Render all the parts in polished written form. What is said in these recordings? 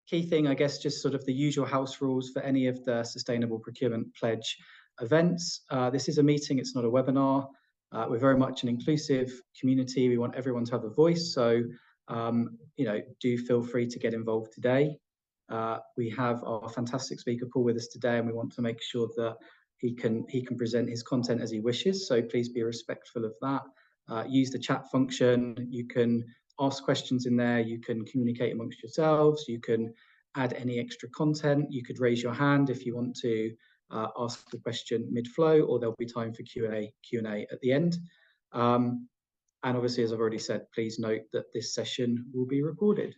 key thing, I guess, just sort of the usual house rules for any of the Sustainable Procurement Pledge events. This is a meeting, it's not a webinar. We're very much an inclusive community. We want everyone to have a voice. So, do feel free to get involved today. We have our fantastic speaker Paul with us today, and we want to make sure that he can present his content as he wishes. So please be respectful of that. Use the chat function. You can ask questions in there. You can communicate amongst yourselves. You can add any extra content. You could raise your hand if you want to ask the question mid-flow, or there'll be time for Q&A at the end. And obviously, as I've already said, please note that this session will be recorded.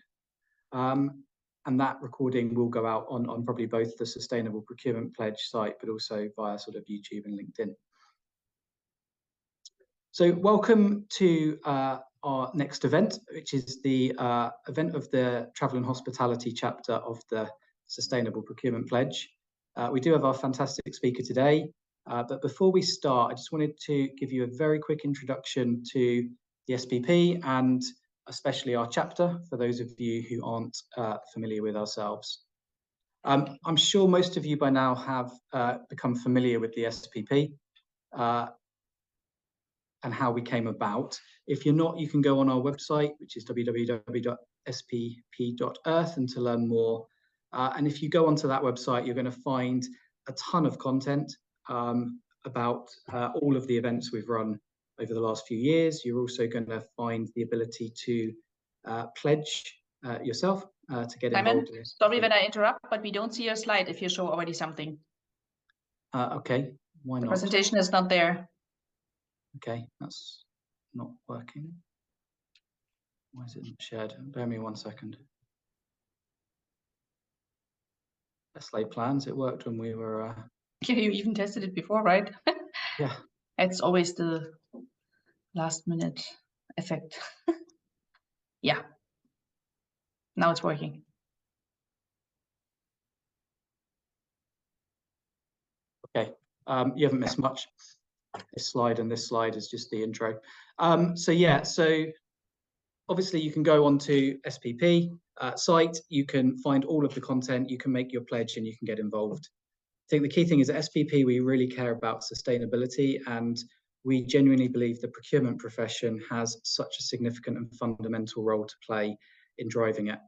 And that recording will go out on probably both the Sustainable Procurement Pledge site, but also via sort of YouTube and LinkedIn. So welcome to our next event, which is the event of the Travel and Hospitality chapter of the Sustainable Procurement Pledge. We do have our fantastic speaker today, but before we start, I just wanted to give you a very quick introduction to the SPP and especially our chapter, for those of you who aren't familiar with ourselves. I'm sure most of you by now have become familiar with the SPP and how we came about. If you're not, you can go on our website, which is www.spp.earth, and to learn more. And if you go onto that website, you're going to find a ton of content about all of the events we've run over the last few years. You're also going to find the ability to pledge yourself to get involved. Simon, sorry when I interrupt, but we don't see your slide if you show already something. Okay, why not? The presentation is not there. Okay, that's not working. Why is it not shared? Bear me 1 second. Let's lay plans. It worked when we were... Yeah, you even tested it before, right? Yeah. It's always the last minute effect. Yeah. Now it's working. Okay, you haven't missed much. This slide and this slide is just the intro. So obviously you can go onto SPP site, you can find all of the content, you can make your pledge and you can get involved. I think the key thing is at SPP, we really care about sustainability, and we genuinely believe the procurement profession has such a significant and fundamental role to play in driving it.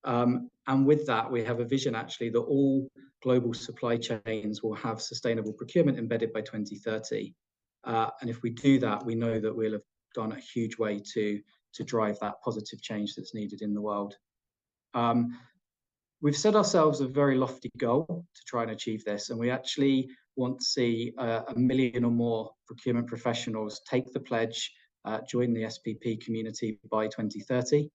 And with that, we have a vision actually that all global supply chains will have sustainable procurement embedded by 2030. And if we do that, we know that we'll have gone a huge way to drive that positive change that's needed in the world. We've set ourselves a very lofty goal to try and achieve this, and we actually want to see 1 million or more procurement professionals take the pledge, join the SPP community by 2030.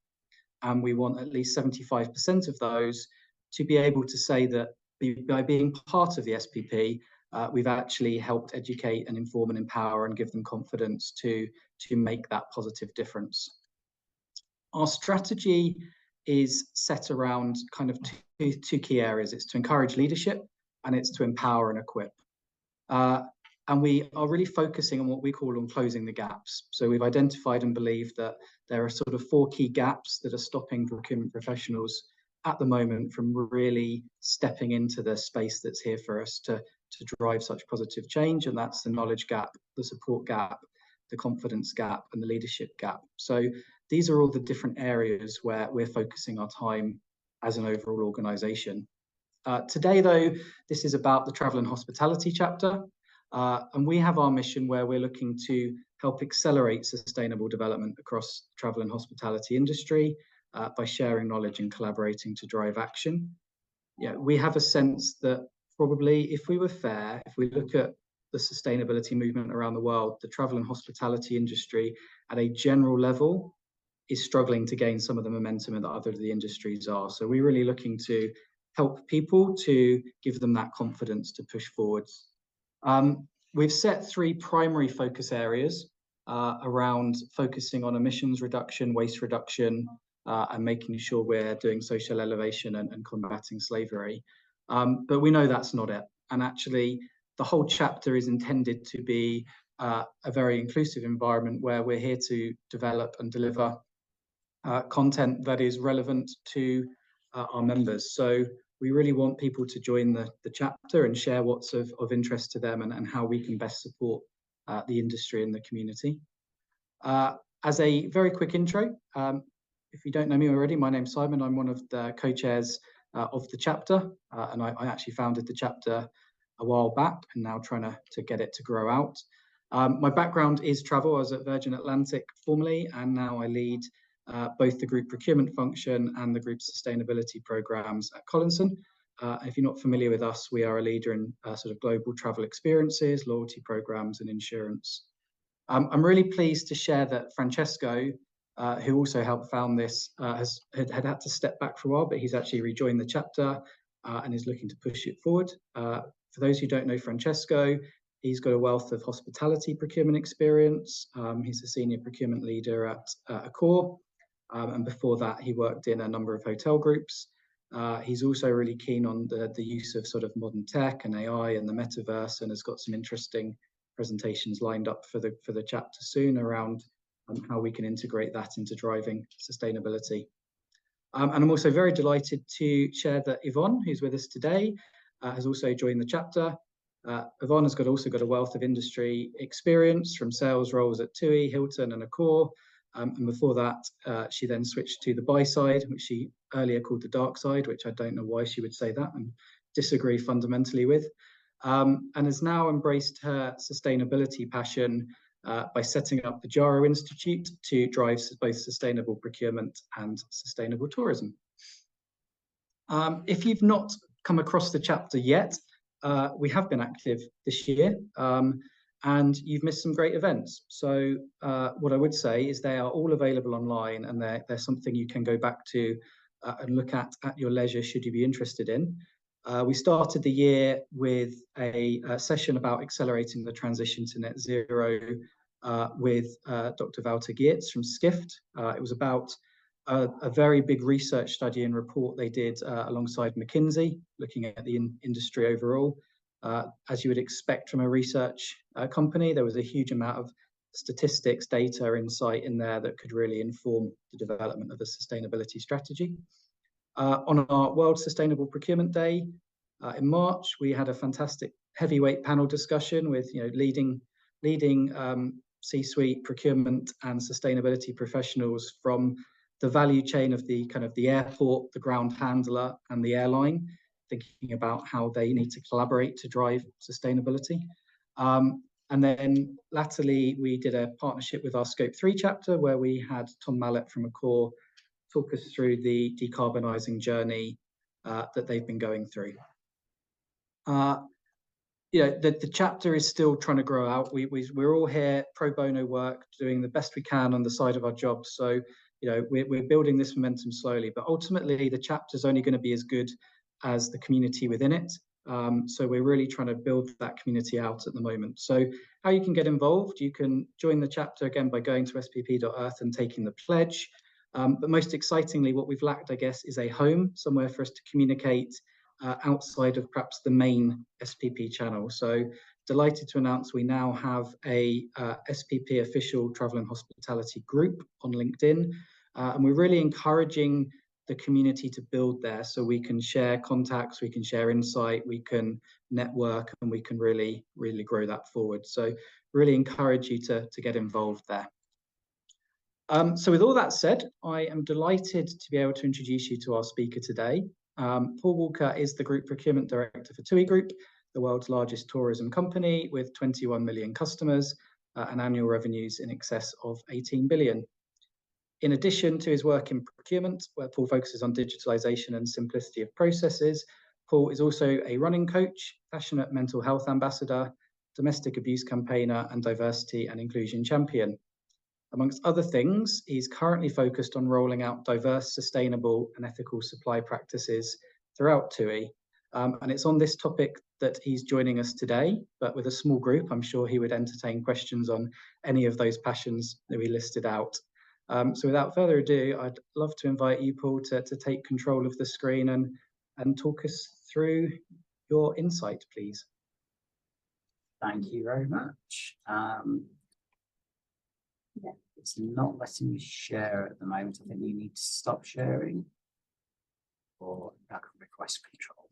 And we want at least 75% of those to be able to say that by being part of the SPP, we've actually helped educate and inform and empower and give them confidence to make that positive difference. Our strategy is set around kind of two key areas. It's to encourage leadership and it's to empower and equip. And we are really focusing on what we call on closing the gaps. So we've identified and believe that there are sort of 4 key gaps that are stopping procurement professionals at the moment from really stepping into the space that's here for us to drive such positive change. And that's the knowledge gap, the support gap, the confidence gap, and the leadership gap. So these are all the different areas where we're focusing our time as an overall organization. Today, though, this is about the Travel and Hospitality chapter. And we have our mission where we're looking to help accelerate sustainable development across the travel and hospitality industry by sharing knowledge and collaborating to drive action. Yeah, we have a sense that probably if we were fair, if we look at the sustainability movement around the world, the travel and hospitality industry at a general level is struggling to gain some of the momentum that other of the industries are. So we're really looking to help people to give them that confidence to push forwards. We've set 3 primary focus areas around focusing on emissions reduction, waste reduction, and making sure we're doing social elevation and combating slavery. But we know that's not it. And actually, the whole chapter is intended to be a very inclusive environment where we're here to develop and deliver content that is relevant to our members. So we really want people to join the chapter and share what's of interest to them and how we can best support the industry and the community. As a very quick intro, if you don't know me already, my name's Simon. I'm one of the co-chairs of the chapter, and I actually founded the chapter a while back and now trying to get it to grow out. My background is travel. I was at Virgin Atlantic formerly, and now I lead both the group procurement function and the group sustainability programs at Collinson. If you're not familiar with us, we are a leader in sort of global travel experiences, loyalty programs, and insurance. I'm really pleased to share that Francesco, who also helped found this, had to step back for a while, but he's actually rejoined the chapter and is looking to push it forward. For those who don't know Francesco, he's got a wealth of hospitality procurement experience. He's a senior procurement leader at Accor, and before that, he worked in a number of hotel groups. He's also really keen on the use of sort of modern tech and AI and the metaverse, and has got some interesting presentations lined up for the chapter soon around how we can integrate that into driving sustainability. And I'm also very delighted to share that Yvonne, who's with us today, has also joined the chapter. Yvonne has also got a wealth of industry experience from sales roles at TUI, Hilton, and Accor. And before that, she then switched to the buy side, which she earlier called the dark side, which I don't know why she would say that and disagree fundamentally with. And has now embraced her sustainability passion by setting up the Jaro Institute to drive both sustainable procurement and sustainable tourism. If you've not come across the chapter yet, we have been active this year, and you've missed some great events. So what I would say is they are all available online, and they're something you can go back to and look at your leisure should you be interested in. We started the year with a session about accelerating the transition to net zero with Dr. Wouter Geertz from Skift. It was about a very big research study and report they did alongside McKinsey, looking at the industry overall. As you would expect from a research company, there was a huge amount of statistics, data, insight in there that could really inform the development of the sustainability strategy. On our World Sustainable Procurement Day in March, we had a fantastic heavyweight panel discussion with leading C-suite procurement and sustainability professionals from the value chain of the airport, the ground handler, and the airline, thinking about how they need to collaborate to drive sustainability. And then latterly, we did a partnership with our Scope 3 chapter, where we had Tom Mallett from Accor talk us through the decarbonising journey that they've been going through. The chapter is still trying to grow out. We're all here pro bono work, doing the best we can on the side of our jobs. So we're building this momentum slowly, but ultimately the chapter is only going to be as good as the community within it. So we're really trying to build that community out at the moment. So how you can get involved, you can join the chapter again by going to spp.earth and taking the pledge. But most excitingly, what we've lacked, I guess, is a home, somewhere for us to communicate outside of perhaps the main SPP channel. So delighted to announce we now have a SPP official travel and hospitality group on LinkedIn. And we're really encouraging the community to build there, so we can share contacts, we can share insight, we can network, and we can really grow that forward. So really encourage you to get involved there. So with all that said, I am delighted to be able to introduce you to our speaker today. Paul Walker is the Group Procurement Director for TUI Group, the world's largest tourism company with 21 million customers and annual revenues in excess of 18 billion. In addition to his work in procurement, where Paul focuses on digitalization and simplicity of processes, Paul is also a running coach, passionate mental health ambassador, domestic abuse campaigner, and diversity and inclusion champion. Amongst other things, he's currently focused on rolling out diverse, sustainable, and ethical supply practices throughout TUI. And it's on this topic that he's joining us today, but with a small group, I'm sure he would entertain questions on any of those passions that we listed out. So without further ado, I'd love to invite you, Paul, to take control of the screen and talk us through your insight, please. Thank you very much. It's not letting me share at the moment. I think you need to stop sharing. for request control.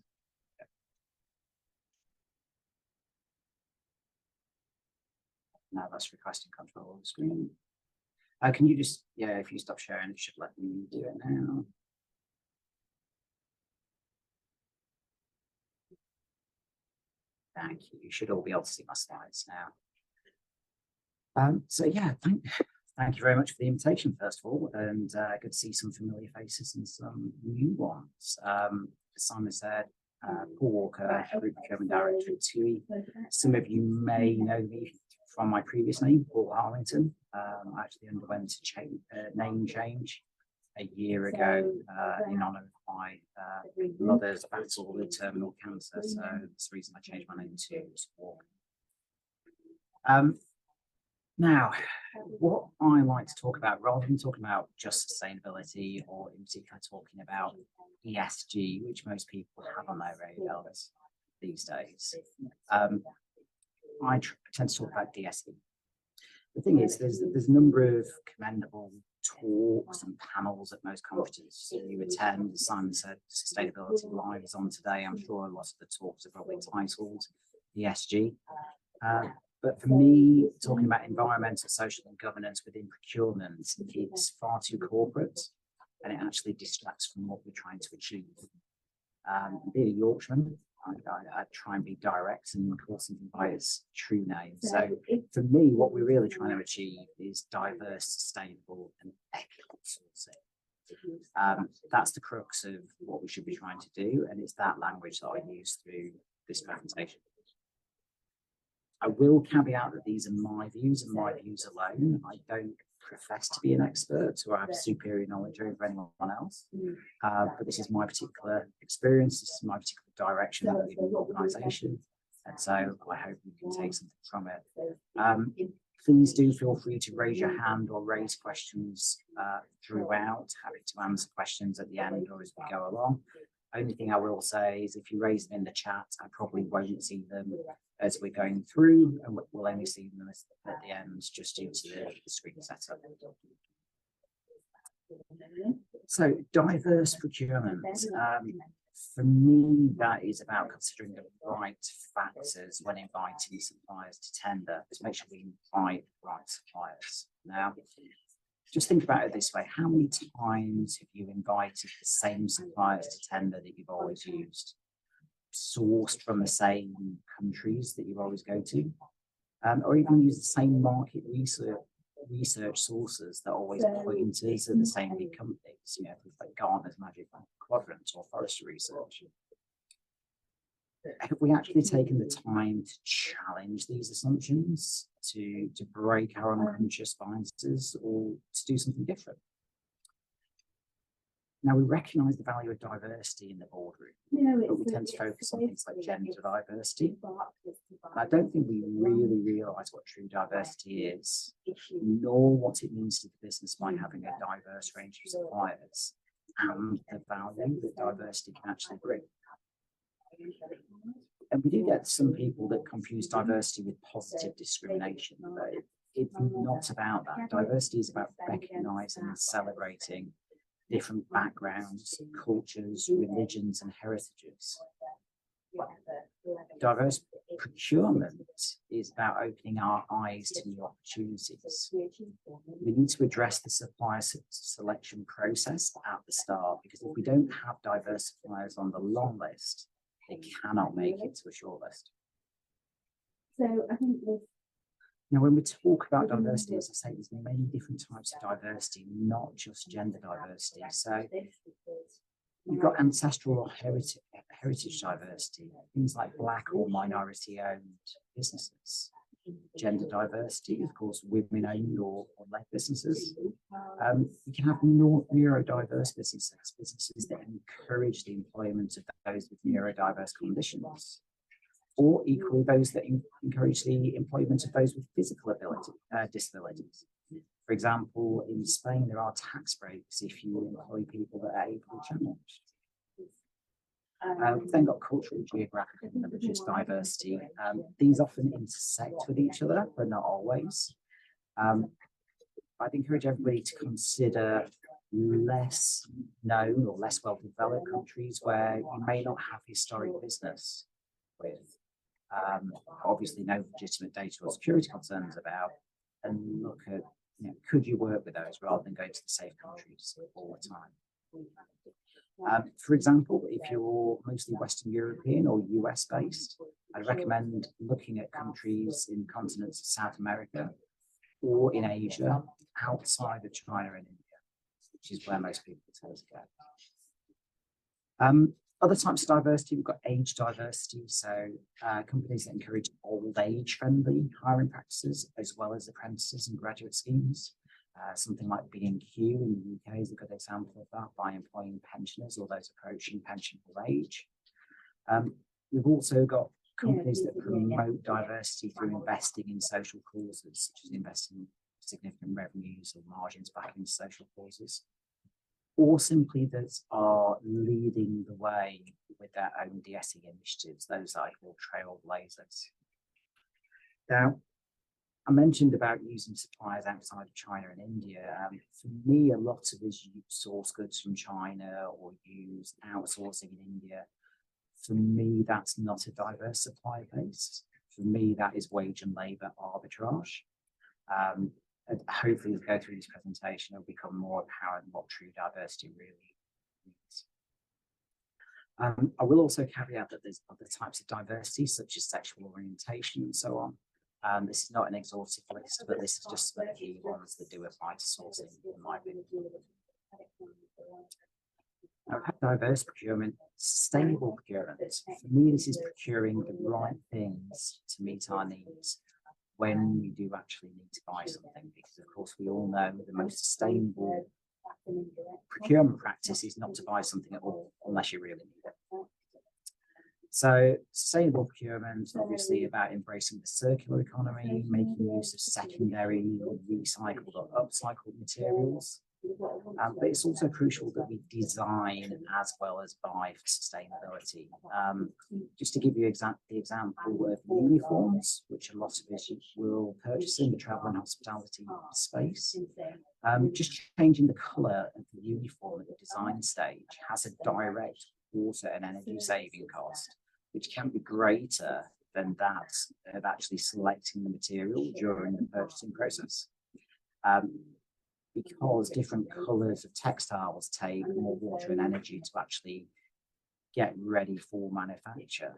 Now that's requesting control on the screen. Can you just, yeah, if you stop sharing, it should let me do it now. Thank you. You should all be able to see my slides now. So yeah, thank you very much for the invitation, first of all, and good to see some familiar faces and some new ones. As Simon said, Paul Walker, Group Procurement Director at TUI. Some of you may know me from my previous name, Paul Harlington. I actually underwent a name change a year ago in honour of my mother's battle with terminal cancer. So that's the reason I changed my name to Walker. Now, what I like to talk about, rather than talking about just sustainability or in particular talking about ESG, which most people have on their radars these days, I tend to talk about DSE. The thing is, there's a number of commendable talks and panels at most conferences you attend. As Simon said, Sustainability Live is on today. I'm sure a lot of the talks are probably titled ESG. But for me, talking about environmental, social and governance within procurement, it's far too corporate and it actually distracts from what we're trying to achieve. Being a Yorkshireman, I try and be direct and call something by its true name. So for me, what we're really trying to achieve is diverse, sustainable and ethical sourcing. That's the crux of what we should be trying to do. And it's that language that I use through this presentation. I will caveat that these are my views and my views alone. I don't profess to be an expert or have superior knowledge over anyone else, but this is my particular experience, this is my particular direction of the organisation, and so I hope you can take something from it. Please do feel free to raise your hand or raise questions throughout. Happy to answer questions at the end or as we go along. Only thing I will say is if you raise them in the chat, I probably won't see them as we're going through, and we'll only see them at the end just due to the screen setup. So diverse procurement. For me, that is about considering the right factors when inviting suppliers to tender to make sure we invite the right suppliers. Now, just think about it this way. How many times have you invited the same suppliers to tender that you've always used? Sourced from the same countries that you always go to? Or even use the same market research sources that always point to the same big companies, you know, like Gartner's Magic Quadrant or Forrester Research. Have we actually taken the time to challenge these assumptions, to break our unconscious biases, or to do something different? Now, we recognise the value of diversity in the boardroom, but we tend to focus on things like gender diversity. And I don't think we really realise what true diversity is, nor what it means to the business by having a diverse range of suppliers and the value that diversity can actually bring. And we do get some people that confuse diversity with positive discrimination, but it's not about that. Diversity is about recognising and celebrating different backgrounds, cultures, religions, and heritages. Diverse procurement is about opening our eyes to new opportunities. We need to address the supplier selection process at the start, because if we don't have diverse suppliers on the long list, they cannot make it to a short list. So I think now, when we talk about diversity, as I say, there's many different types of diversity, not just gender diversity. So you've got ancestral or heritage diversity, things like Black or minority-owned businesses. Gender diversity, of course, women-owned or led businesses. You can have neurodiverse businesses that encourage the employment of those with neurodiverse conditions, or equally those that encourage the employment of those with physical disabilities. For example, in Spain, there are tax breaks if you employ people that are ably challenged. We've then got cultural, geographical, and religious diversity. These often intersect with each other, but not always. I'd encourage everybody to consider less known or less well developed countries where you may not have historic business with, obviously no legitimate data or security concerns about, and look at, could you work with those rather than going to the safe countries all the time. For example, if you're mostly Western European or US based, I'd recommend looking at countries in continents of South America or in Asia outside of China and India, which is where most people tend to go. Other types of diversity, we've got age diversity, so companies that encourage old age friendly hiring practices, as well as apprentices and graduate schemes. Something like B&Q in the UK is a good example of that, by employing pensioners or those approaching pensionable age. We've also got companies that promote diversity through investing in social causes, such as investing significant revenues or margins back into social causes, or simply that are leading the way with their own DSE initiatives, those I call trailblazers. Now, I mentioned about using suppliers outside of China and India. For me, a lot of us source goods from China or use outsourcing in India. For me, that's not a diverse supply base. For me, that is wage and labour arbitrage. And hopefully, as we go through this presentation, it'll become more apparent what true diversity really means. I will also caveat that there's other types of diversity, such as sexual orientation and so on. This is not an exhaustive list, but this is just the key ones that do apply to sourcing, in my opinion. Diverse procurement, sustainable procurement. For me, this is procuring the right things to meet our needs when we do actually need to buy something, because of course we all know the most sustainable procurement practice is not to buy something at all unless you really need it. So sustainable procurement is obviously about embracing the circular economy, making use of secondary, recycled or upcycled materials. But it's also crucial that we design as well as buy for sustainability. Just to give you the example of uniforms, which a lot of us will purchase in the travel and hospitality space. Just changing the colour of the uniform at the design stage has a direct water and energy saving cost, which can be greater than that of actually selecting the material during the purchasing process. Because different colours of textiles take more water and energy to actually get ready for manufacture,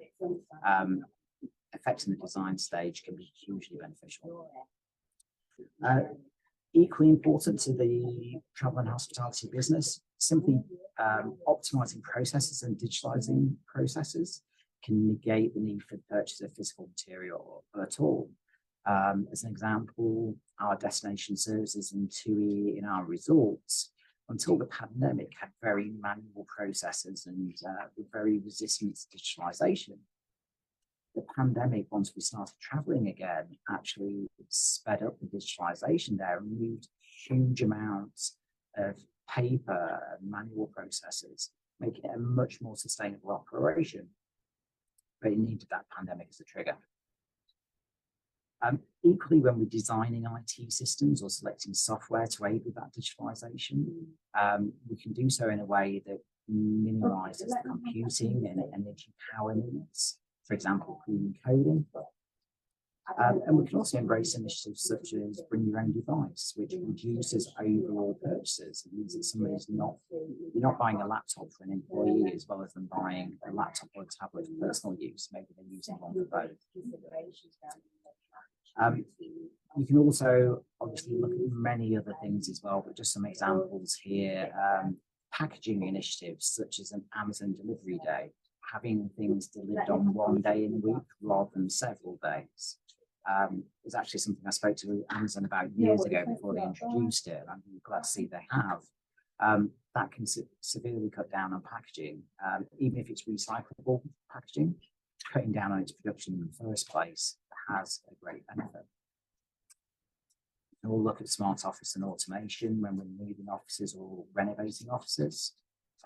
affecting the design stage can be hugely beneficial. Equally important to the travel and hospitality business, simply optimising processes and digitalising processes can negate the need for the purchase of physical material at all. As an example, our destination services in TUI in our resorts, until the pandemic, had very manual processes and were very resistant to digitalisation. The pandemic, once we started travelling again, actually sped up the digitalisation there and removed huge amounts of paper and manual processes, making it a much more sustainable operation. But it needed that pandemic as a trigger. Equally, when we're designing IT systems or selecting software to aid with that digitalisation, we can do so in a way that minimises the computing and energy power needs, for example, clean coding. And we can also embrace initiatives such as bring your own device, which reduces overall purchases. It means that you're not buying a laptop for an employee as well as them buying a laptop or a tablet for personal use. Maybe they're using one for both. You can also obviously look at many other things as well, but just some examples here. Packaging initiatives such as an Amazon delivery day, having things delivered on one day in a week rather than several days. Is actually something I spoke to Amazon about years ago before they introduced it. I'm glad to see they have. That can severely cut down on packaging, even if it's recyclable packaging. Cutting down on its production in the first place has a great benefit. We'll look at smart office and automation when we're moving offices or renovating offices.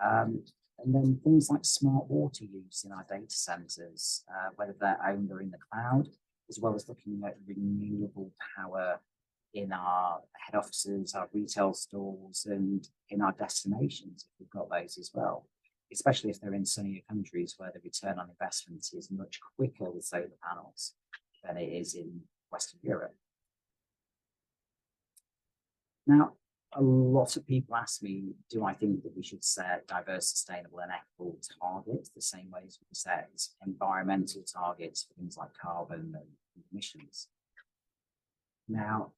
And then things like smart water use in our data centres, whether they're owned or in the cloud, as well as looking at renewable power in our head offices, our retail stores, and in our destinations, if we've got those as well, especially if they're in sunnier countries where the return on investment is much quicker with solar panels than it is in Western Europe. Now, a lot of people ask me, do I think that we should set diverse, sustainable and equitable targets the same way as we set environmental targets for things like carbon and emissions? Now,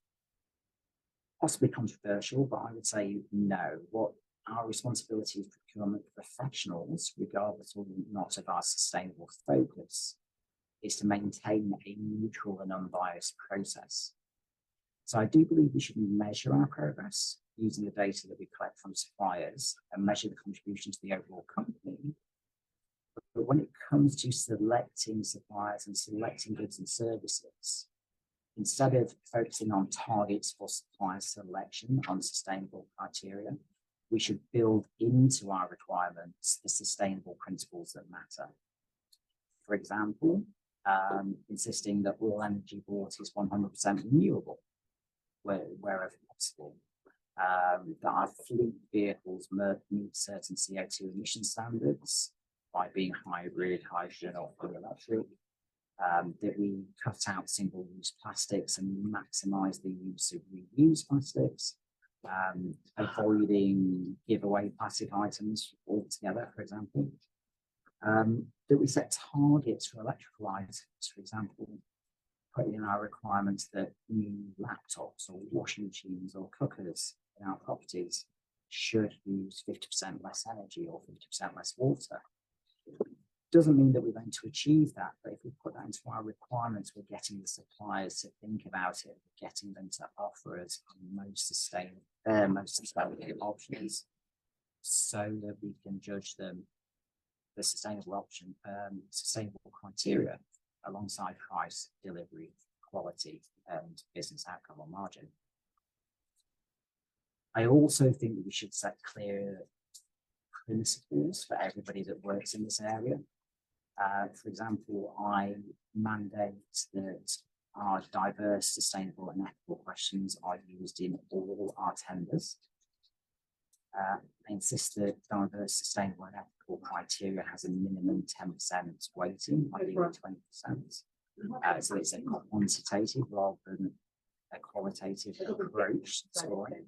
possibly controversial, but I would say no. What our responsibility as procurement professionals, regardless or not of our sustainable focus, is to maintain a neutral and unbiased process. So I do believe we should measure our progress using the data that we collect from suppliers and measure the contribution to the overall company. But when it comes to selecting suppliers and selecting goods and services, instead of focusing on targets for supplier selection on sustainable criteria, we should build into our requirements the sustainable principles that matter. For example, insisting that all energy bought is 100% renewable wherever possible, that our fleet vehicles meet certain CO2 emission standards by being hybrid, hydrogen or full electric, that we cut out single-use plastics and maximize the use of reused plastics, avoiding giveaway plastic items altogether, for example, that we set targets for electrical items, for example, putting in our requirements that new laptops or washing machines or cookers in our properties should use 50% less energy or 50% less water. Doesn't mean that we're going to achieve that, but if we put that into our requirements, we're getting the suppliers to think about it, we're getting them to offer us most sustainable options, so that we can judge them the sustainable criteria alongside price, delivery, quality, and business outcome or margin. I also think that we should set clear principles for everybody that works in this area. For example, I mandate that our diverse, sustainable and ethical questions are used in all our tenders. I insist that diverse, sustainable and ethical criteria has a minimum 10% weighting, ideally 20%. So it's a quantitative rather than a qualitative approach to scoring.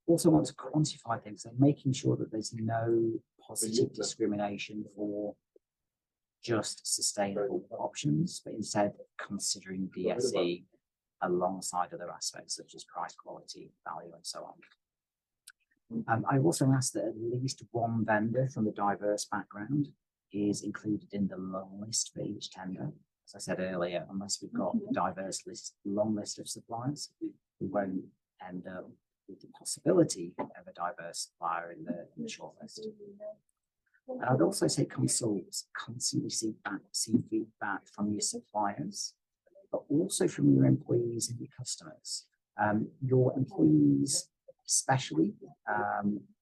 Also want to quantify things, so making sure that there's no positive discrimination for just sustainable options, but instead considering DSE alongside other aspects such as price, quality, value, and so on. I also asked that at least one vendor from a diverse background is included in the long list for each tender. As I said earlier, unless we've got a diverse long list of suppliers, we won't end up with the possibility of a diverse supplier in the shortlist. And I'd also say constantly seek feedback from your suppliers, but also from your employees and your customers. Your employees, especially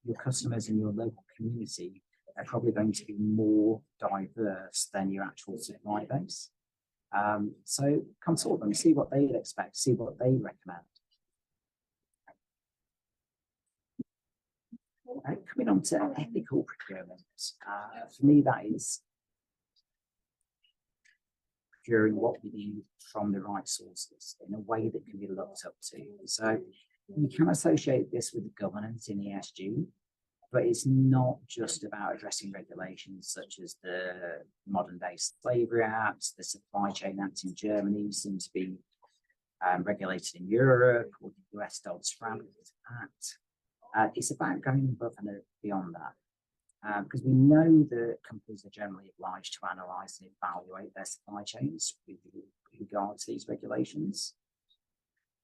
your customers in your local community, are probably going to be more diverse than your actual supply base. So consult them, see what they'd expect, see what they recommend. Coming on to ethical procurement, for me that is procuring what we need from the right sources in a way that can be looked up to. So you can associate this with governance in ESG, but it's not just about addressing regulations such as the Modern Day Slavery Act, the Supply Chain Act in Germany seems to be regulated in Europe, or the US Dodd-Frank Act. It's about going above and beyond that, because we know that companies are generally obliged to analyse and evaluate their supply chains with regard to these regulations.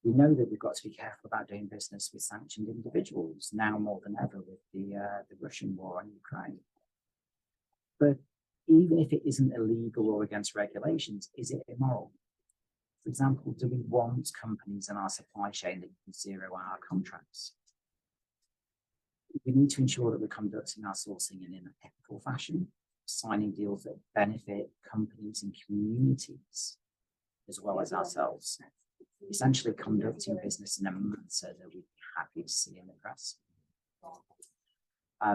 We know that we've got to be careful about doing business with sanctioned individuals, now more than ever with the Russian war on Ukraine. But even if it isn't illegal or against regulations, is it immoral? For example, do we want companies in our supply chain that use zero-hour contracts? We need to ensure that we're conducting our sourcing in an ethical fashion, signing deals that benefit companies and communities as well as ourselves, essentially conducting business in a manner that we'd be happy to see in the press.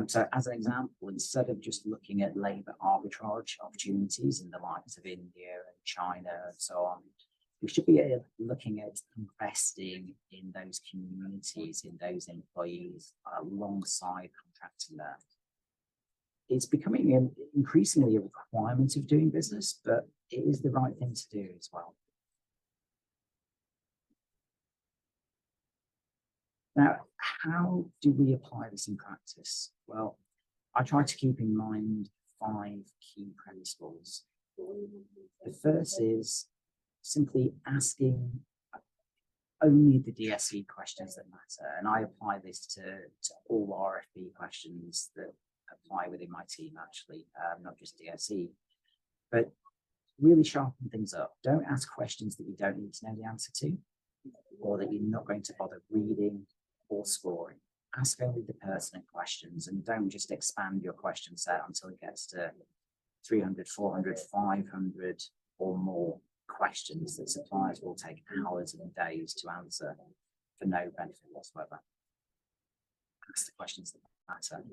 So as an example, instead of just looking at labour arbitrage opportunities in the likes of India and China and so on, we should be looking at investing in those communities, in those employees alongside contracting there. It's becoming increasingly a requirement of doing business, but it is the right thing to do as well. Now, how do we apply this in practice? Well, I try to keep in mind 5 key principles. The first is simply asking only the DSE questions that matter. And I apply this to all RFP questions that apply within my team, actually, not just DSE. But really sharpen things up. Don't ask questions that you don't need to know the answer to, or that you're not going to bother reading or scoring. Ask only the pertinent questions, and don't just expand your question set until it gets to 300, 400, 500 or more questions that suppliers will take hours and days to answer for no benefit whatsoever. Ask the questions that matter.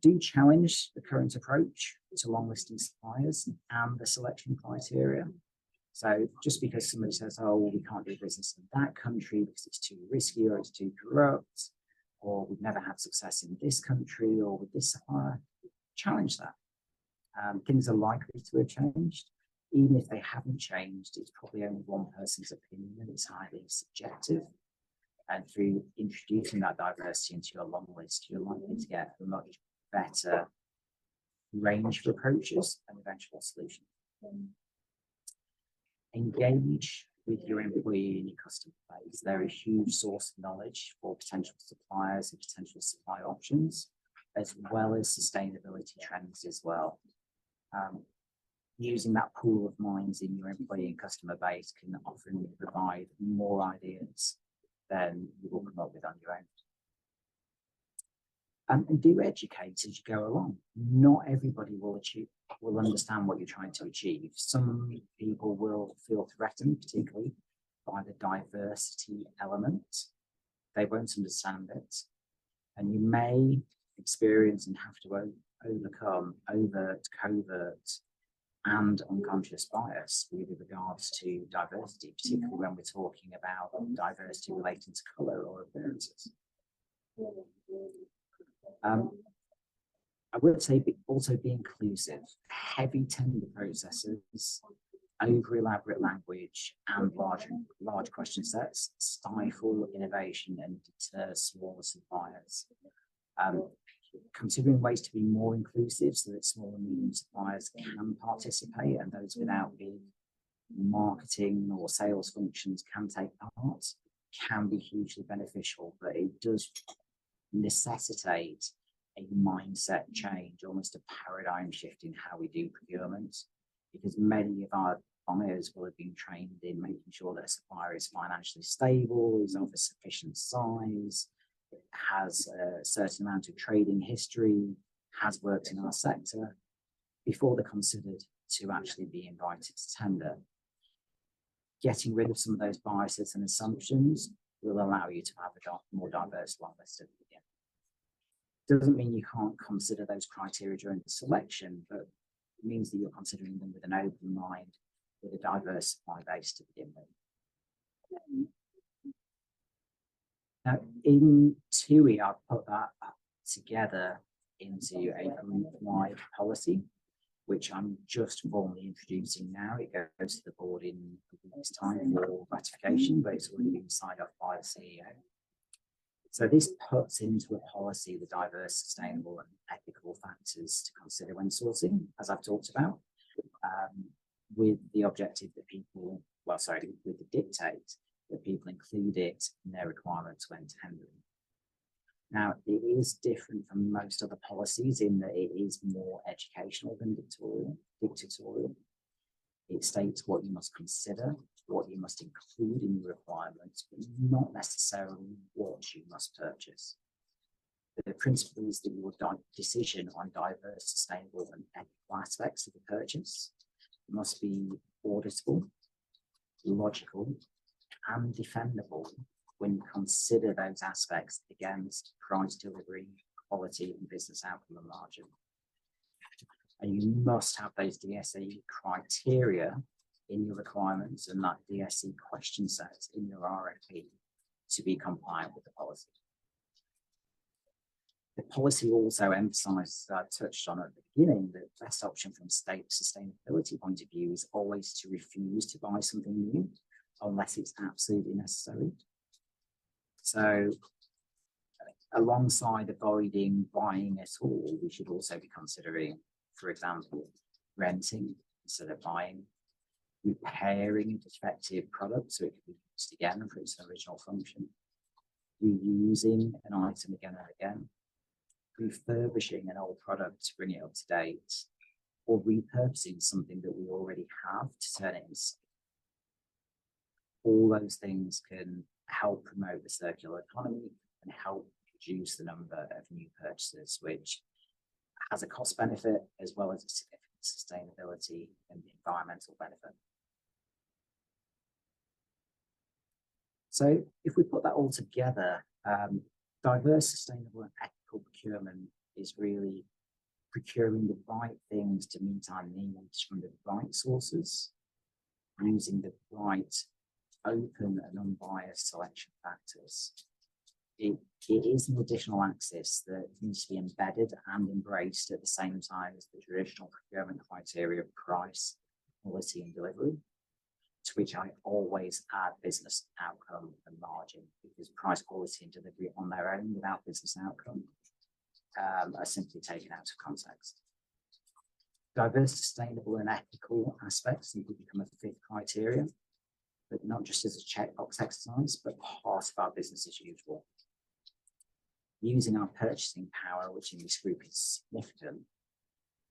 Do challenge the current approach to long listing suppliers and the selection criteria. So just because somebody says, oh, well, we can't do business in that country because it's too risky or it's too corrupt, or we've never had success in this country or with this supplier, challenge that. Things are likely to have changed. Even if they haven't changed, it's probably only one person's opinion and it's highly subjective. And through introducing that diversity into your long list, you're likely to get a much better range of approaches and eventual solutions. Engage with your employee and your customer base. They're a huge source of knowledge for potential suppliers and potential supply options, as well as sustainability trends as well. Using that pool of minds in your employee and customer base can often provide more ideas than you will come up with on your own. And do educate as you go along. Not everybody will understand what you're trying to achieve. Some people will feel threatened, particularly by the diversity element. They won't understand it. And you may experience and have to overcome overt, covert, and unconscious bias with regards to diversity, particularly when we're talking about diversity relating to colour or appearances. I would say also be inclusive. Heavy tender processes, over elaborate language, and large question sets stifle innovation and deter smaller suppliers. Considering ways to be more inclusive so that small and medium suppliers can participate and those without big marketing or sales functions can take part can be hugely beneficial, but it does necessitate a mindset change, almost a paradigm shift in how we do procurement, because many of our buyers will have been trained in making sure that a supplier is financially stable, is of a sufficient size, has a certain amount of trading history, has worked in our sector, before they're considered to actually be invited to tender. Getting rid of some of those biases and assumptions will allow you to have a more diverse long list at the beginning. Doesn't mean you can't consider those criteria during the selection, but it means that you're considering them with an open mind, with a diverse supply base to begin with. Now, in TUI, I've put that together into a group-wide policy, which I'm just formally introducing now. It goes to the board in a week's time for ratification, but it's already been signed off by the CEO. So this puts into a policy the diverse, sustainable and ethical factors to consider when sourcing, as I've talked about, with the objective that people, with the dictate that people include it in their requirements when tendering. Now, it is different from most other policies in that it is more educational than dictatorial. It states what you must consider, what you must include in your requirements, but not necessarily what you must purchase. The principle is that your decision on diverse, sustainable and ethical aspects of the purchase must be auditable logical and defendable when you consider those aspects against price, delivery, quality, and business outcome and margin. And you must have those DSE criteria in your requirements and that DSE question set in your RFP to be compliant with the policy. The policy also emphasises, I touched on at the beginning, that the best option from a sustainability point of view is always to refuse to buy something new unless it's absolutely necessary. So alongside avoiding buying at all, we should also be considering, for example, renting instead of buying, repairing a defective product so it can be used again for its original function, reusing an item again and again, refurbishing an old product to bring it up to date, or repurposing something that we already have to turn it into. All those things can help promote the circular economy and help reduce the number of new purchases, which has a cost benefit as well as a significant sustainability and environmental benefit. So if we put that all together, diverse, sustainable and ethical procurement is really procuring the right things to meet our needs from the right sources, using the right open and unbiased selection factors. It is an additional axis that needs to be embedded and embraced at the same time as the traditional procurement criteria of price, quality and delivery, to which I always add business outcome and margin, because price, quality and delivery on their own without business outcome are simply taken out of context. Diverse, sustainable and ethical aspects need to become a fifth criteria, but not just as a checkbox exercise, but part of our business as usual. Using our purchasing power, which in this group is significant,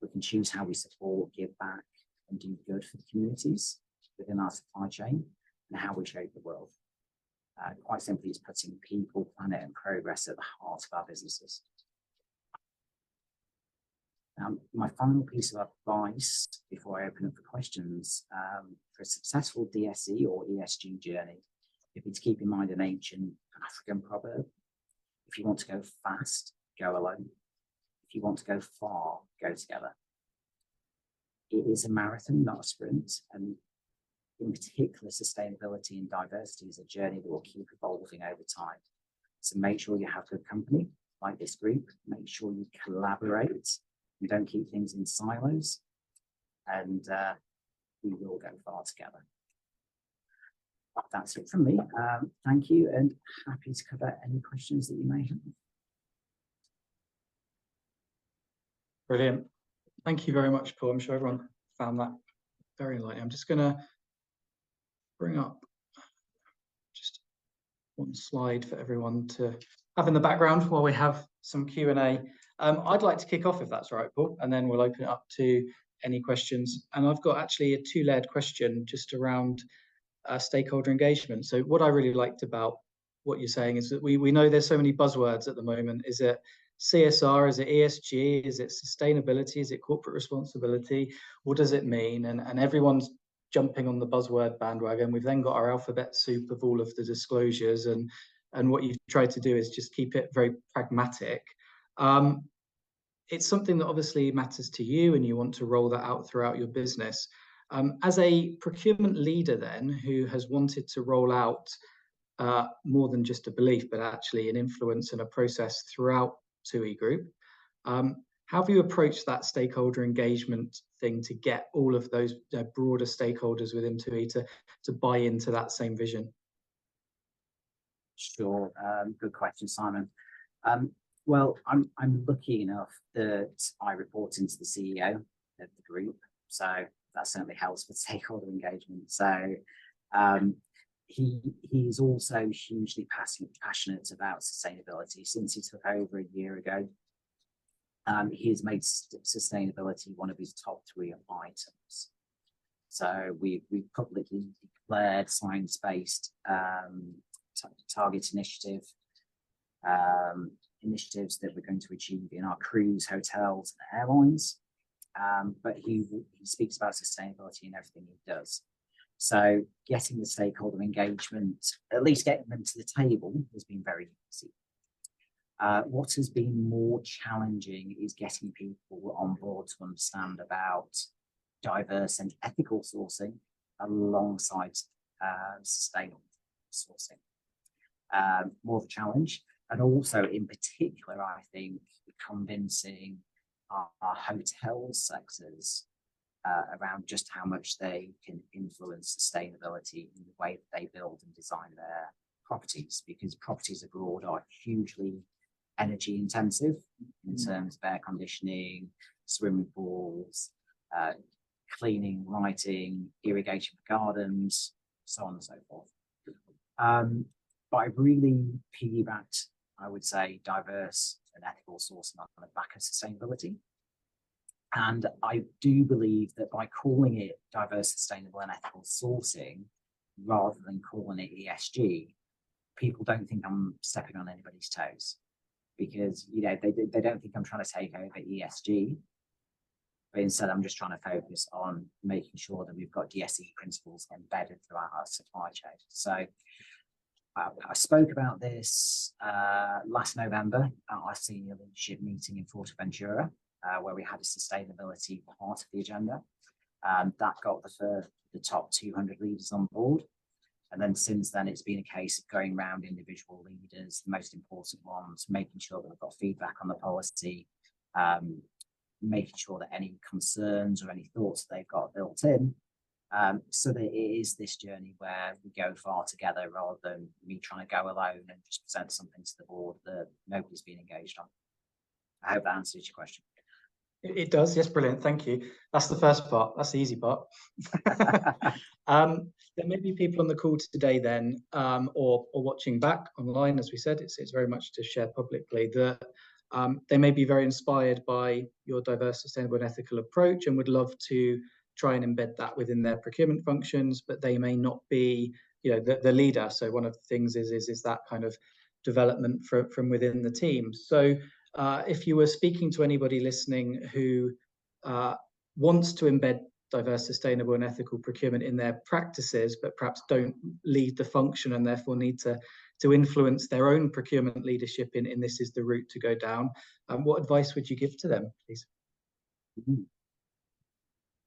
we can choose how we support, give back and do good for the communities within our supply chain and how we shape the world. Quite simply, it's putting people, planet and progress at the heart of our businesses. My final piece of advice before I open up for questions, for a successful DSE or ESG journey, would be to keep in mind an ancient African proverb: if you want to go fast, go alone. If you want to go far, go together. It is a marathon, not a sprint, and in particular, sustainability and diversity is a journey that will keep evolving over time. So make sure you have good company like this group, make sure you collaborate, you don't keep things in silos, and we will go far together. That's it from me. Thank you, and happy to cover any questions that you may have. Brilliant. Thank you very much, Paul. I'm sure everyone found that very enlightening. I'm just going to bring up just one slide for everyone to have in the background while we have some Q&A. I'd like to kick off, if that's all right, Paul, and then we'll open it up to any questions. And I've got actually a two-layered question just around stakeholder engagement. So what I really liked about what you're saying is that we know there's so many buzzwords at the moment. Is it CSR? Is it ESG? Is it sustainability? Is it corporate responsibility? What does it mean? And everyone's jumping on the buzzword bandwagon. We've then got our alphabet soup of all of the disclosures, and what you've tried to do is just keep it very pragmatic. It's something that obviously matters to you and you want to roll that out throughout your business. As a procurement leader then, who has wanted to roll out more than just a belief, but actually an influence and a process throughout TUI Group, how have you approached that stakeholder engagement thing to get all of those broader stakeholders within TUI to buy into that same vision? Sure, good question, Simon. Well, I'm lucky enough that I report into the CEO of the group, so that certainly helps with stakeholder engagement. So he's also hugely passionate about sustainability. Since he took over a year ago, he has made sustainability one of his top 3 items. So we publicly declared science-based target initiatives that we're going to achieve in our cruise, hotels and airlines. But he speaks about sustainability in everything he does. So getting the stakeholder engagement, at least getting them to the table, has been very easy. What has been more challenging is getting people on board to understand about diverse and ethical sourcing alongside sustainable sourcing. More of a challenge, and also in particular, I think convincing our hotel sectors around just how much they can influence sustainability in the way that they build and design their properties, because properties abroad are hugely energy intensive in terms of air conditioning, swimming pools, cleaning, lighting, irrigation for gardens, so on and so forth. But I really piggybacked, I would say, diverse and ethical sourcing on the back of sustainability. And I do believe that by calling it diverse, sustainable and ethical sourcing, rather than calling it ESG, people don't think I'm stepping on anybody's toes, because, you know, they don't think I'm trying to take over ESG, but instead I'm just trying to focus on making sure that we've got DSE principles embedded throughout our supply chain. So I spoke about this last November at our senior leadership meeting in Fuerteventura, where we had a sustainability part of the agenda. That got the top 200 leaders on board. And then since then, it's been a case of going around individual leaders, the most important ones, making sure that we've got feedback on the policy, making sure that any concerns or any thoughts that they've got built in, so that it is this journey where we go far together rather than me trying to go alone and just present something to the board that nobody's been engaged on. I hope that answers your question. It does, yes, brilliant, thank you. That's the first part, that's the easy part. There may be people on the call today then, or watching back online, as we said, it's very much to share publicly, that they may be very inspired by your diverse, sustainable and ethical approach and would love to try and embed that within their procurement functions, but they may not be, you know, the leader. So one of the things is that kind of development from within the team. So if you were speaking to anybody listening who wants to embed diverse, sustainable and ethical procurement in their practices, but perhaps don't lead the function and therefore need to influence their own procurement leadership in this is the route to go down, what advice would you give to them, please?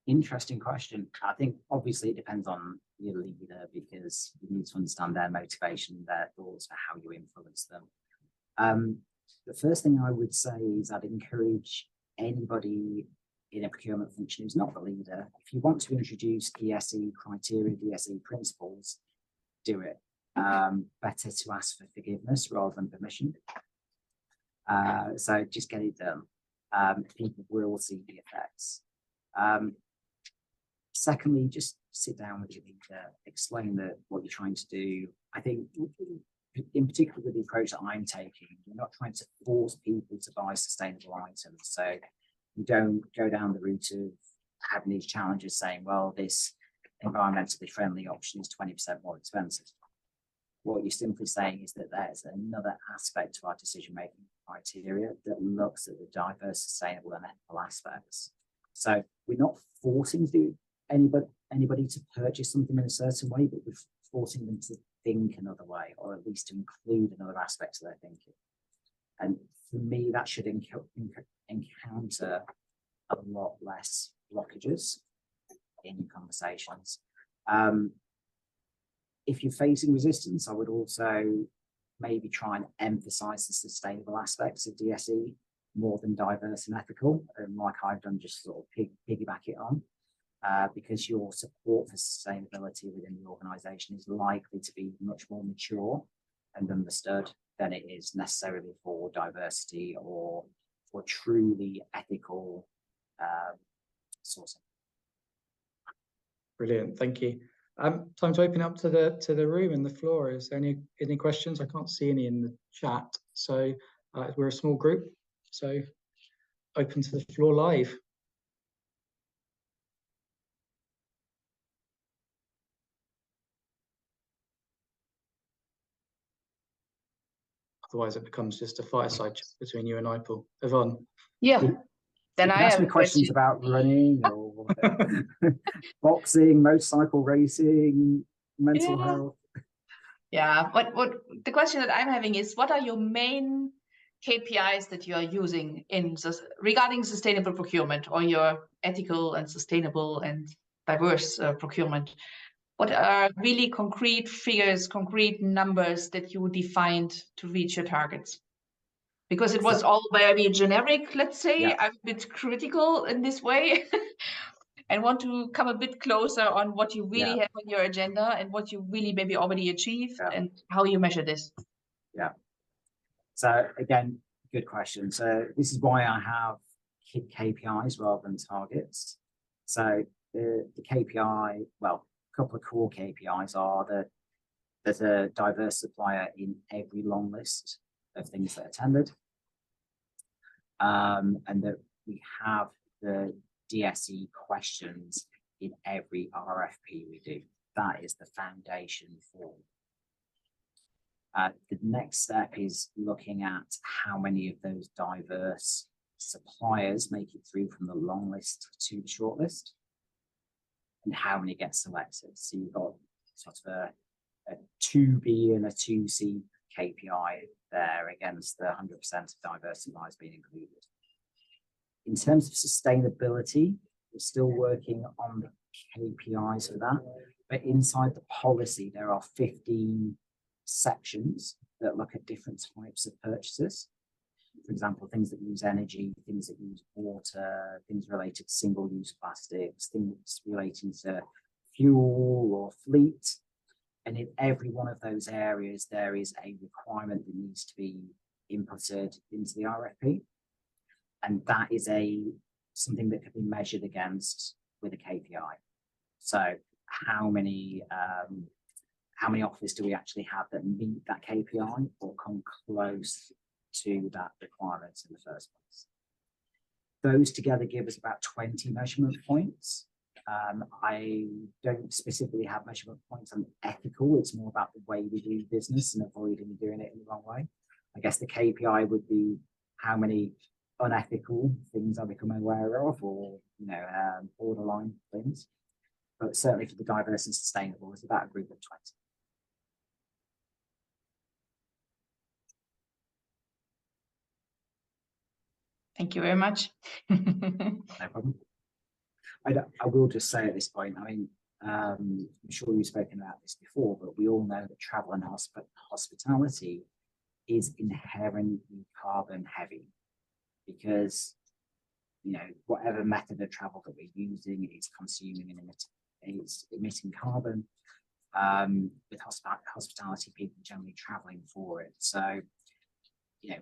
Interesting question. I think obviously it depends on your leader, because you need to understand their motivation, their thoughts for how you influence them. The first thing I would say is I'd encourage anybody in a procurement function who's not the leader, if you want to introduce DSE criteria, DSE principles, do it. Better to ask for forgiveness rather than permission. So just get it done. People will see the effects. Secondly, just sit down with your leader, explain what you're trying to do. I think, in particular with the approach that I'm taking, we're not trying to force people to buy sustainable items. So you don't go down the route of having these challenges saying, well, this environmentally friendly option is 20% more expensive. What you're simply saying is that there's another aspect to our decision-making criteria that looks at the diverse, sustainable and ethical aspects. So we're not forcing anybody to purchase something in a certain way, but we're forcing them to think another way, or at least to include another aspect of their thinking. And for me, that should encounter a lot less blockages in your conversations. If you're facing resistance, I would also maybe try and emphasize the sustainable aspects of DSE more than diverse and ethical, and like I've done, just sort of piggyback it on, because your support for sustainability within the organization is likely to be much more mature and understood than it is necessarily for diversity or for truly ethical sourcing. Brilliant, thank you. Time to open up to the room and the floor. Is there any questions? I can't see any in the chat. So we're a small group, so open to the floor live. Otherwise, it becomes just a fireside chat between you and I, Paul. Yvonne. Yeah. Then you can I ask have me a questions question. about running or boxing, motorcycle racing, mental Yeah. health. Yeah, what the question that I'm having is, what are your main KPIs that you are using in regarding sustainable procurement, or your ethical and sustainable and diverse procurement? What are really concrete figures, concrete numbers that you defined to reach your targets? Because it was all very generic, let's say. Yeah. I'm a bit critical in this way. And want to come a bit closer on what you really have on your agenda and what you really maybe already achieved and how you measure this. Yeah. So again, good question. So this is why I have KPIs rather than targets. So the KPI, well, a couple of core KPIs are that there's a diverse supplier in every long list of things that are tendered, and that we have the DSE questions in every RFP we do. That is the foundation for. The next step is looking at how many of those diverse suppliers make it through from the long list to the short list, and how many get selected. So you've got sort of a 2B and a 2C KPI there against the 100% of diverse suppliers being included. In terms of sustainability, we're still working on the KPIs for that, but inside the policy, there are 15 sections that look at different types of purchases. For example, things that use energy, things that use water, things related to single-use plastics, things relating to fuel or fleet. And in every one of those areas, there is a requirement that needs to be inputted into the RFP. And that is something that can be measured against with a KPI. So how many offers do we actually have that meet that KPI or come close to that requirement in the first place? Those together give us about 20 measurement points. I don't specifically have measurement points on ethical. It's more about the way we do business and avoiding doing it in the wrong way. I guess the KPI would be how many unethical things I become aware of, or borderline things. But certainly for the diverse and sustainable, it's about a group of 20. Thank you very much. No problem. I will just say at this point, I mean, I'm sure you've spoken about this before, but we all know that travel and hospitality is inherently carbon heavy, because whatever method of travel that we're using is consuming and it's emitting carbon. With hospitality, people generally traveling for it. So,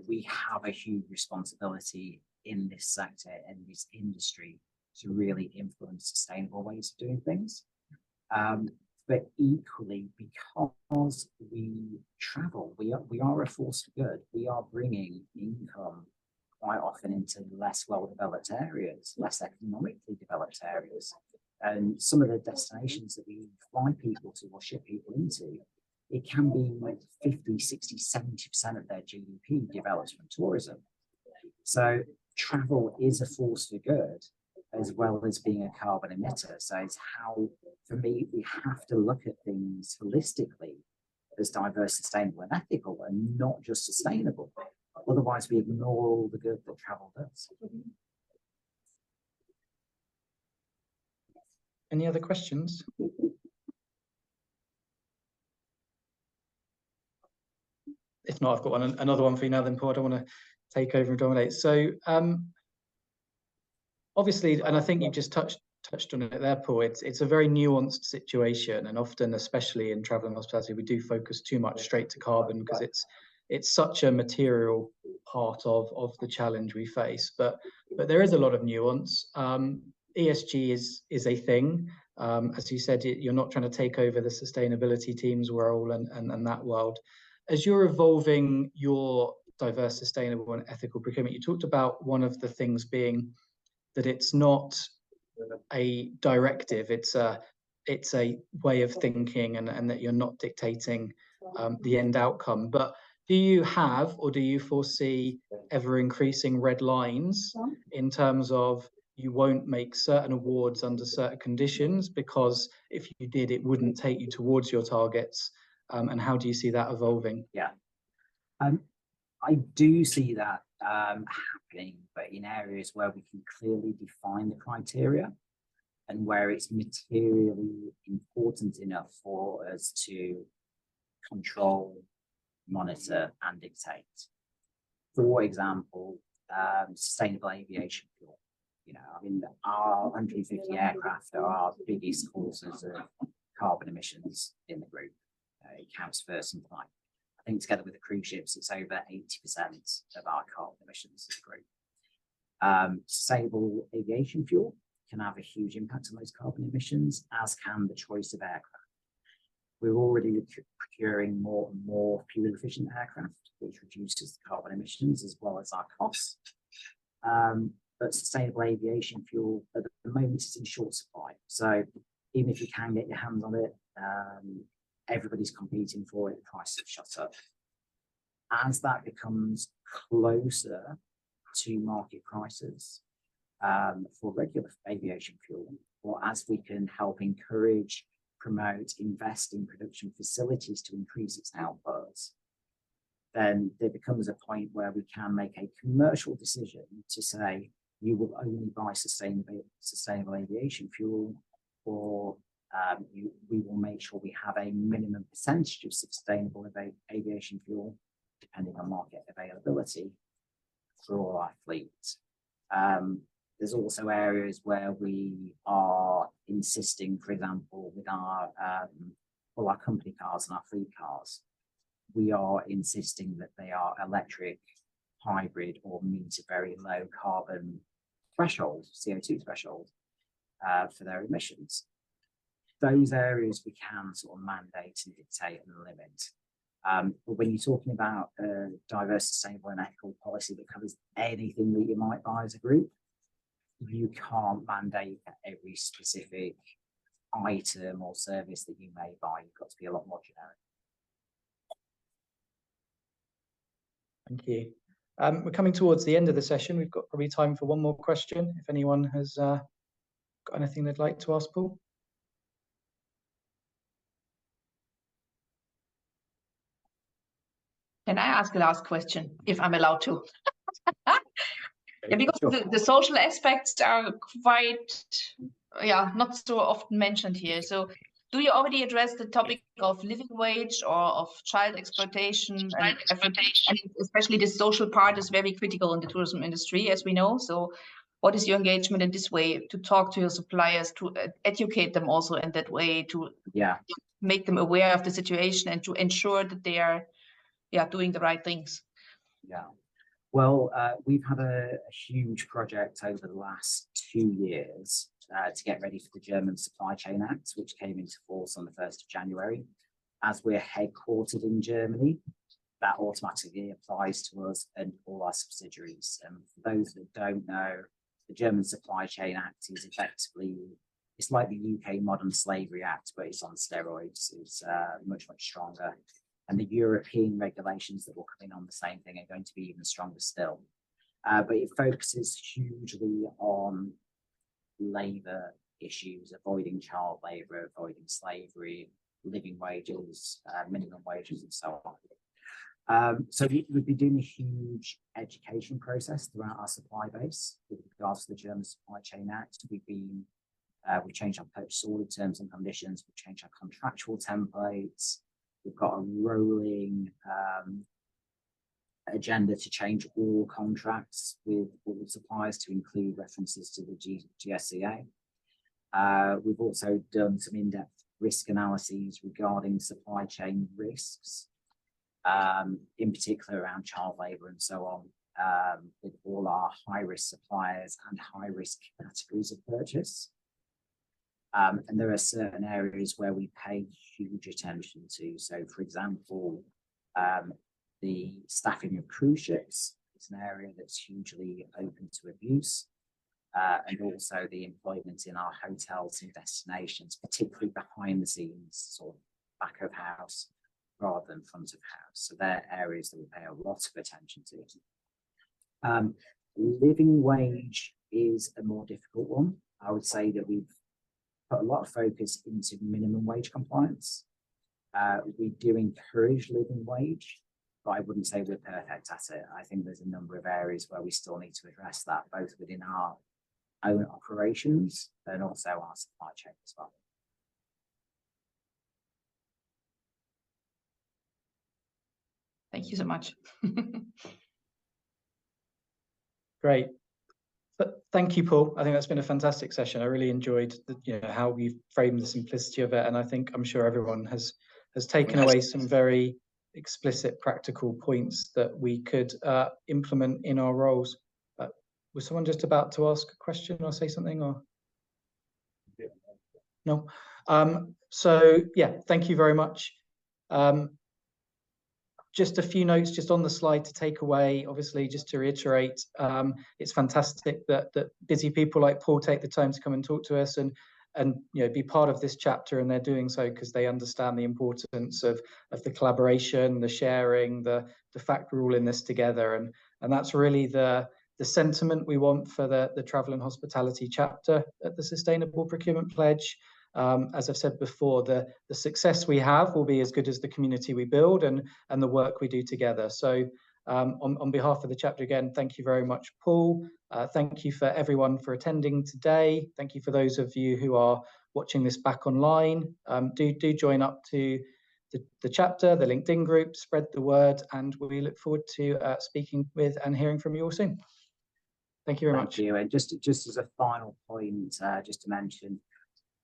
we have a huge responsibility in this sector and this industry to really influence sustainable ways of doing things. But equally, because we travel, we are a force for good. We are bringing income quite often into less well-developed areas, less economically developed areas. And some of the destinations that we fly people to or ship people into, it can be like 50, 60, 70% of their GDP develops from tourism. So travel is a force for good, as well as being a carbon emitter. So it's how, for me, we have to look at things holistically as diverse, sustainable, and ethical, and not just sustainable. Otherwise, we ignore all the good that travel does. Any other questions? If not, I've got another one for you now then, Paul. I don't want to take over and dominate. So obviously, and I think you just touched on it there, Paul, it's a very nuanced situation, and often, especially in travel and hospitality, we do focus too much straight to carbon because it's such a material part of the challenge we face. But there is a lot of nuance. ESG is a thing. As you said, you're not trying to take over the sustainability team's role and that world. As you're evolving your diverse, sustainable, and ethical procurement, you talked about one of the things being that it's not a directive, it's a way of thinking, and that you're not dictating the end outcome. But Do you have, or do you foresee ever increasing red lines in terms of you won't make certain awards under certain conditions, because if you did, it wouldn't take you towards your targets? And how do you see that evolving? Yeah, I do see that happening, but in areas where we can clearly define the criteria and where it's materially important enough for us to control, monitor, and dictate. For example, sustainable aviation fuel. You know, I mean, our 150 aircraft are our biggest causes of carbon emissions in the group. It counts for something like, I think together with the cruise ships, it's over 80% of our carbon emissions as a group. Sustainable aviation fuel can have a huge impact on those carbon emissions, as can the choice of aircraft. We're already procuring more and more fuel efficient aircraft, which reduces the carbon emissions as well as our costs. But sustainable aviation fuel at the moment is in short supply. So even if you can get your hands on it, everybody's competing for it, the prices have shot up. As that becomes closer to market prices for regular aviation fuel, or as we can help encourage, promote, invest in production facilities to increase its outputs, then there becomes a point where we can make a commercial decision to say, you will only buy sustainable aviation fuel, or we will make sure we have a minimum percentage of sustainable aviation fuel, depending on market availability, for all our fleet. There's also areas where we are insisting, for example, with our all our company cars and our fleet cars, we are insisting that they are electric, hybrid, or meet a very low carbon threshold, CO2 threshold, for their emissions. Those areas we can sort of mandate and dictate and limit. But when you're talking about a diverse, sustainable, and ethical policy that covers anything that you might buy as a group, you can't mandate every specific item or service that you may buy. You've got to be a lot more generic. Thank you. We're coming towards the end of the session. We've got probably time for one more question, if anyone has got anything they'd like to ask Paul. Can I ask a last question, if I'm allowed to? Yeah, because Sure. the social aspects are quite, not so often mentioned here. So do you already address the topic of living wage or of child exploitation? And especially the social part is very critical in the tourism industry, as we know. So what is your engagement in this way to talk to your suppliers, to educate them also in that way, to make them aware of the situation and to ensure that they are doing the right things? Yeah. Well, we've had a huge project over the last 2 years to get ready for the German Supply Chain Act, which came into force on the 1st of January. As we're headquartered in Germany, that automatically applies to us and all our subsidiaries. And for those that don't know, the German Supply Chain Act is effectively, it's like the UK Modern Slavery Act, but it's on steroids. It's much, much stronger. And the European regulations that will come in on the same thing are going to be even stronger still. But it focuses hugely on labour issues, avoiding child labour, avoiding slavery, living wages, minimum wages, and so on. So we've been doing a huge education process throughout our supply base with regards to the German Supply Chain Act. We've changed our purchase order terms and conditions. We've changed our contractual templates. We've got a rolling agenda to change all contracts with all suppliers to include references to the GSCA. We've also done some in-depth risk analyses regarding supply chain risks, in particular around child labour and so on, with all our high-risk suppliers and high-risk categories of purchase. And there are certain areas where we pay huge attention to. So, for example, the staffing of cruise ships is an area that's hugely open to abuse. And also the employment in our hotels and destinations, particularly behind the scenes, sort of back of house, rather than front of house. So they're areas that we pay a lot of attention to. Living wage is a more difficult one. I would say that we've put a lot of focus into minimum wage compliance. We do encourage living wage, but I wouldn't say we're perfect at it. I think there's a number of areas where we still need to address that, both within our own operations and also our supply chain as well. Thank you so much. Great. But thank you, Paul. I think that's been a fantastic session. I really enjoyed how we've framed the simplicity of it, and I'm sure everyone has taken away some very explicit, practical points that we could implement in our roles. Was someone just about to ask a question or say something, or no? So yeah, thank you very much. Just a few notes just on the slide to take away. Obviously, just to reiterate, it's fantastic that busy people like Paul take the time to come and talk to us and be part of this chapter, and they're doing so because they understand the importance of the collaboration, the sharing, the fact we're all in this together, and that's really the sentiment we want for the travel and hospitality chapter at the Sustainable Procurement Pledge. As I've said before, the success we have will be as good as the community we build and the work we do together. So on behalf of the chapter, again, thank you very much, Paul. Thank you for everyone for attending today. Thank you for those of you who are watching this back online. Do join up to the chapter, the LinkedIn group, spread the word, and we look forward to speaking with and hearing from you all soon. Thank you very much. Thank you. And just as a final point, just to mention,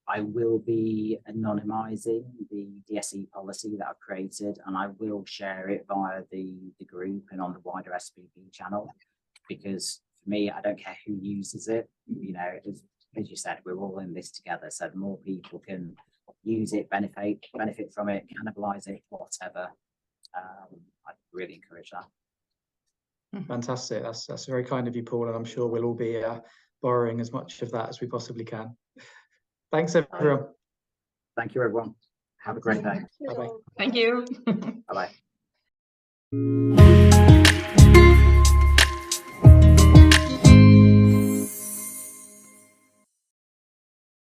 I will be anonymizing the DSE policy that I've created, and I will share it via the group and on the wider SPP channel, because for me, I don't care who uses it. As you said, we're all in this together. So the more people can use it, benefit from it, cannibalize it, whatever, I'd really encourage that. Fantastic. That's very kind of you, Paul, and I'm sure we'll all be borrowing as much of that as we possibly can. Thanks, everyone. Thank you, everyone. Have a great day. Bye-bye. Thank you. Bye-bye.